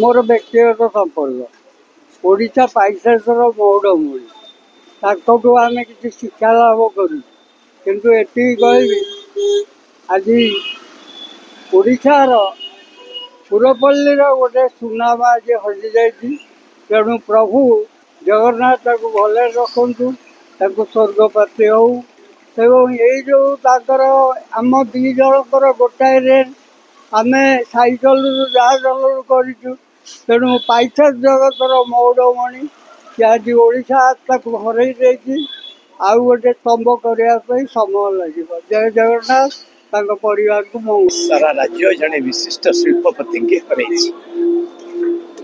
मोर व्यक्तिगत संपर्क ओडिशा पाइसेसर मौड़मूड़ी ताकू आम कि शिक्षा लाभ करूँ किंतु एति कहबी आज ओडिशार पुरपल्ली गोटे सुनामा आज हजि जा तेणु प्रभु जगन्नाथ भले रखु स्वर्ग प्राप्ति हो ये जो आम दी जनकर गोटाए रेल आम सैकल जहाँ चलू करूँ तेणु पाइसा जगतर मौड़मणि कि आज ओडिशा हरई देती आउ गोटे स्तंभ करने समय लगे। जय जगन्नाथ परिवार को मंगल। सारा राज्य जड़े विशिष्ट शिल्पपति हरई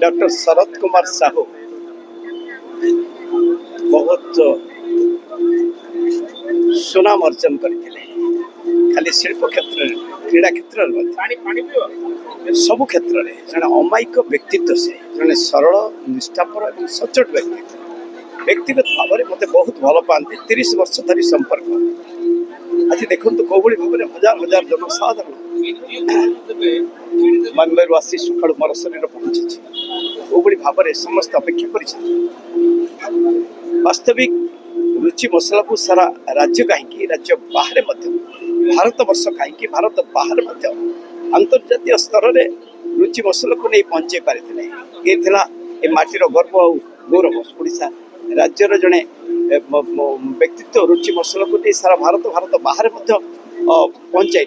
डॉक्टर शरद कुमार साहू बहुत सुनाम अर्जन करते खाली शिल्प क्षेत्र क्रीड़ा क्षेत्र सबु क्षेत्र में जड़े अमायिक व्यक्तित्व से जड़े सरल निष्ठापर और सचोट व्यक्तिगत भाव में मत बहुत भल पाते 30 वर्ष धरी संपर्क आज देखो कौभली भाव में हजार हजार जनसाधारण मुंबई आसी सुखाड़ मोर शरीर पहुंची कौभली भाव में समस्त अपेक्षा कर वास्तविक रुचि मसला को सारा राज्य कहीं राज्य बाहर भारत वर्ष कहीं भारत बाहर अंतर्जातीय स्तर में रुचि मसला को नहीं पहुंचे पारे ये माटीर गर्व और गौरव ओडिशा राज्यर जड़े व्यक्तित्व रुचि मसला को नहीं सारा भारत बाहर पहुंचाई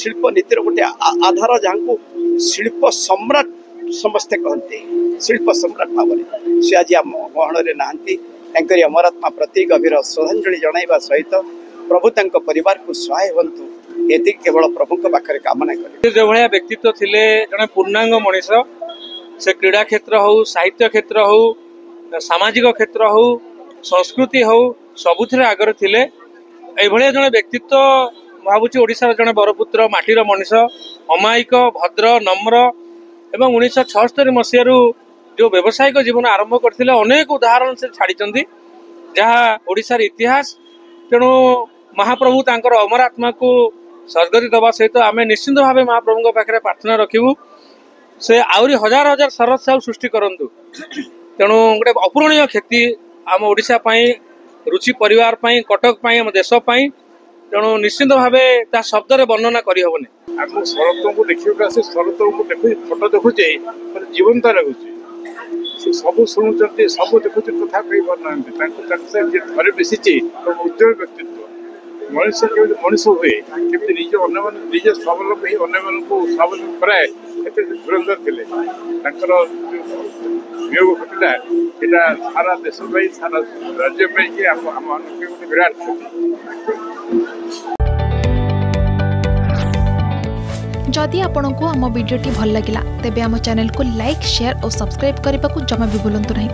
शिल्प नीतिर गोटे आधार जहाँ को शिल्प सम्राट समस्ते कहते शिल्प सम्राट भाव में सी आज आम गहन नहांती अमरात्मा प्रति गभीर श्रद्धांजलि जनाइबा सहित प्रभु परिवार को सहाय हंतु ये केवल प्रभु पाखे कामना करें। जो भाया व्यक्तित्व थिले जड़े पूर्णांग मनीष से क्रीड़ा क्षेत्र हो साहित्य क्षेत्र हो सामाजिक क्षेत्र हो संस्कृति हो सबुथिरे आगर थिले एभलिया जड़े व्यक्तित्व भावुची ओडिशार जड़े बरपुत्र माटीर मनीष अमायिक भद्र नम्र एवं 1976 मसीह जो व्यावसायिक जीवन आरंभ करथिले अनेक उदाहरण से छाड़ी जहाँ ओडिशार इतिहास तेणु महाप्रभु तांकर अमर आत्मा को सद्गति दवा सहित आम निश्चिंत भाव महाप्रभु पाखे प्रार्थना रखिबू से आहरी हजार हजार शरद साहू सृष्टि करंतु तेणु गोटे अपूरणीय क्षति आम ओडिशा पाई रुचि परिवार पाई कटक पाई आम देश पाई तेणु निश्चिंत भाव ता शब्द रे वर्णना करी हबनी। आम शरद को देखिए शरद को देखु फोटो देखुचे जीवंत लगुचे से सब शुणुंट सब देखुचे कथा कही पार थे मिशिचे उज्जवल व्यक्तित्व मनुष्य के मनुष्य हुए केमती निज निज स्वावलम्बी अन्य स्वावलम्बी कराए धुरंधर थे वियोग घटना यहाँ सारा देश सारा राज्य आम विराट क्षति। जदि आपंक आम भिडी भल लगा तेब आम चैनल को लाइक शेयर और सब्सक्राइब करने को जमा भी भूलु नहीं।